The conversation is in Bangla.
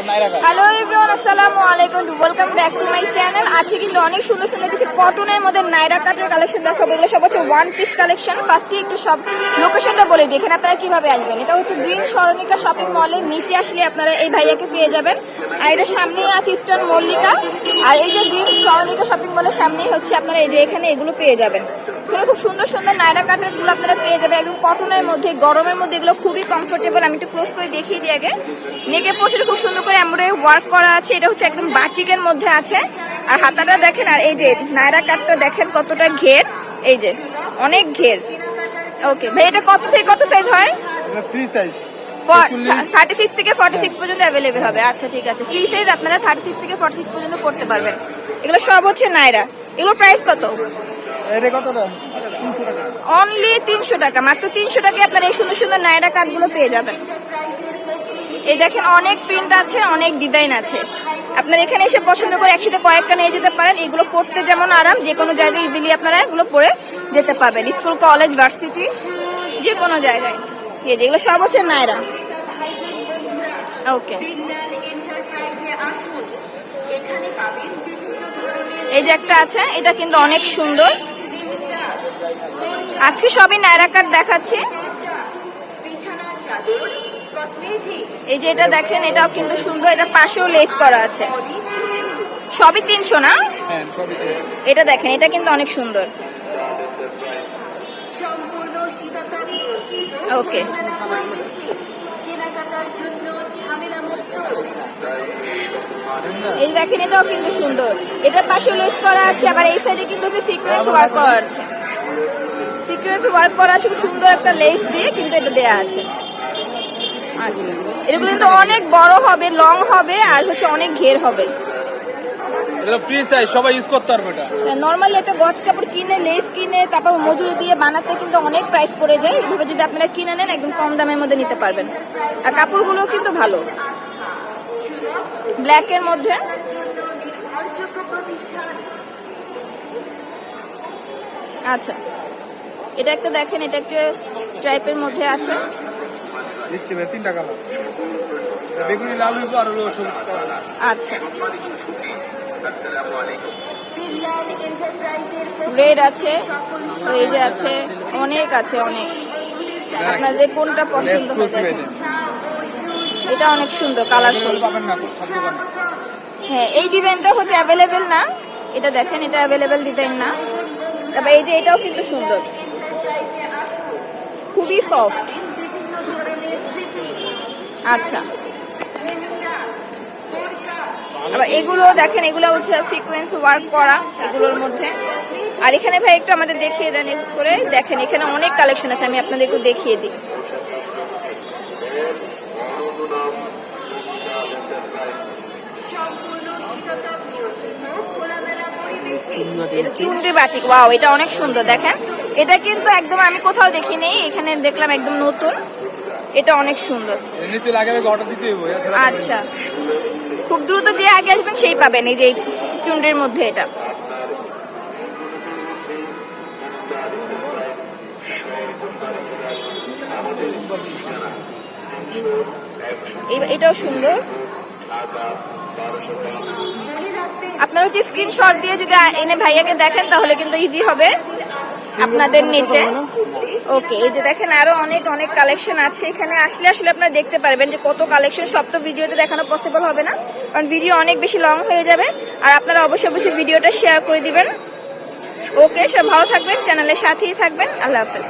হ্যালো এভরিওয়ান, আসসালামু আলাইকুম, welcome back to my channel. আজকে কিন্তু অনেক সুন্দর সুন্দর কিছু কটনের মধ্যে নাইরা কাটের কালেকশন দেখাবো। এগুলো সব হচ্ছে ওয়ান পিস কালেকশন। ফার্স্টে একটু সব লোকেশনটা বলে দিই, এখানে আপনারা কিভাবে আসবেন। এটা হচ্ছে গ্রিন সরণিকা শপিং মলের নিচে আসলে আপনারা এই ভাইয়াকে পেয়ে যাবেন। আর এটা সামনেই আছে ইস্টার্ন মল্লিকা। আর এই যে গ্রিন সরণিকা শপিং মলের সামনেই হচ্ছে আপনারা এই যে এখানে এগুলো পেয়ে যাবেন। খুব সুন্দর সুন্দর নাইরা কাটের গুলো আপনারা পেয়ে যাবেন একদম কটনের মধ্যে, গরমের মধ্যে। এগুলো খুবই কমফোর্টেবল। আমি একটু ক্লোজ করে দেখিয়ে দিই আগে। নেকে পোর্শনে খুব সুন্দর করে এমব্রয়ডারি ওয়ার্ক করা আছে। এটা হচ্ছে একদম বাটিকের মধ্যে আছে। আর হাতাটা দেখেন, আর এই যে নাইরা কাটটা দেখেন কতটা ঘের, এই যে অনেক ঘের। ওকে ভাই, এটা কত থেকে কত সাইজ হয়? ফ্রি সাইজ 36 থেকে 46 পর্যন্ত অ্যাভেলেবেল হবে। আচ্ছা ঠিক আছে, ফ্রি সাইজ আপনারা 36 থেকে 46 পর্যন্ত করতে পারবেন। এগুলো সব হচ্ছে নাইরা। এগুলো প্রাইস কত? এটা কতটা? 300 টাকা অনলি 300 টাকা। মাত্র 300 টাকায় আপনারা এই সুন্দর সুন্দর নাইরা কাটগুলো পেয়ে যাবেন। এই দেখেন অনেক প্রিন্ট আছে, অনেক ডিজাইন আছে। আপনারা এখানে এসে পছন্দ করে একসাথে কয়েকটা নিয়ে যেতে পারেন। এগুলো পড়তে যেমন আরাম, যে কোনো জায়গায় ইজিলি আপনারা এগুলো পরে যেতে পারবেন। স্কুল, কলেজ, ভার্সিটি, যে কোনো জায়গায়। এই যেগুলো সব হচ্ছে নাইরা। ওকে, এই যে একটা আছে, এটা কিন্তু অনেক সুন্দর। আজকে সবই নাইরা কাট দেখাচ্ছি। এই যে এটা দেখেন, এটাও কিন্তু সুন্দর। এটা পাশেও লেস করা আছে। সবই 300 না? হ্যাঁ, সবই 300। এটা দেখেন, এটা কিন্তু অনেক সুন্দর। ওকে, এই দেখেন, এটাও কিন্তু সুন্দর। এটার পাশে লেস করা আছে, আবার এই সাইডে কিন্তু হচ্ছে সিকোয়েন্স ওয়ার্ক করা আছে। সিকোয়েন্স ওয়ার্ক করা আছে, খুব সুন্দর একটা লেস দিয়ে কিন্তু এটা দেয়া আছে। আচ্ছা, এগুলো কিন্তু অনেক বড় হবে, লং হবে, আর হচ্ছে অনেক ঘের হবে। এটা ফ্রি সাইজ, সবাই ইউজ করতে পারবে। এটা নরমালি একটা গজ কাপড় কিনে, লেস কিনে, তারপর মজুরি দিয়ে বানাতে কিন্তু অনেক প্রাইস পড়ে যায়। এভাবে যদি আপনারা কিনে নেন, একদম কম দামের মধ্যে নিতে পারবেন। আর কাপড়গুলো কিন্তু ভালো, ব্ল্যাক এর মধ্যে। আচ্ছা, এটা একটা দেখেন, এটা একটা টাইপের মধ্যে আছে। স্টিভে 3 টাকা লাভ। বেগুনি, লাল, হইবো আর হলো সবুজ কালার। আচ্ছা, রেড আছে, রেড আছে, অনেক আছে, অনেক। আপনাদের কোনটা পছন্দ হয় দেখেন। এটা অনেক সুন্দর, কালারফুল। হ্যাঁ, এই ডিজাইনটা হচ্ছে অ্যাভেলেবেল না। এটা দেখেন, এটা অ্যাভেলেবেল ডিজাইন না। তবে এই যে এটাও কিন্তু সুন্দর, খুবই সফট। আচ্ছা, আবার এগুলো দেখেন, এগুলো হচ্ছে সিকোয়েন্স ওয়ার্ক করা এগুলোর মধ্যে। আর এখানে ভাই একটু আমাদের দেখিয়ে দেন করে। দেখেন এখানে অনেক কালেকশন আছে, আমি আপনাদের একটু দেখিয়ে দিই। এটা চুনরি বাটিক, ওয়াও, এটা অনেক সুন্দর। দেখেন, এটা কিন্তু একদম আমি কোথাও দেখিনি, এখানে দেখলাম, একদম নতুন। এটা অনেক সুন্দর। আচ্ছা, খুব দ্রুত দিয়ে আগে আসবেন, সেই পাবেন। এই যে চুনরির মধ্যে এটা। এটাও সুন্দর। আপনারা হচ্ছে স্ক্রিনশট দিয়ে যদি এনে ভাইয়াকে দেখেন, তাহলে কিন্তু ইজি হবে আপনাদের নিতে। ওকে, এই যে দেখেন, আরো অনেক অনেক কালেকশন আছে। এখানে আসলে আসলে আপনারা দেখতে পারবেন যে কত কালেকশন। সব তো ভিডিওতে দেখানো পসিবল হবে না, কারণ ভিডিও অনেক বেশি লং হয়ে যাবে। আর আপনারা অবশ্যই অবশ্যই ভিডিওটা শেয়ার করে দিবেন। ওকে, সব ভালো থাকবেন, চ্যানেলের সাথেই থাকবেন। আল্লাহ হাফেজ।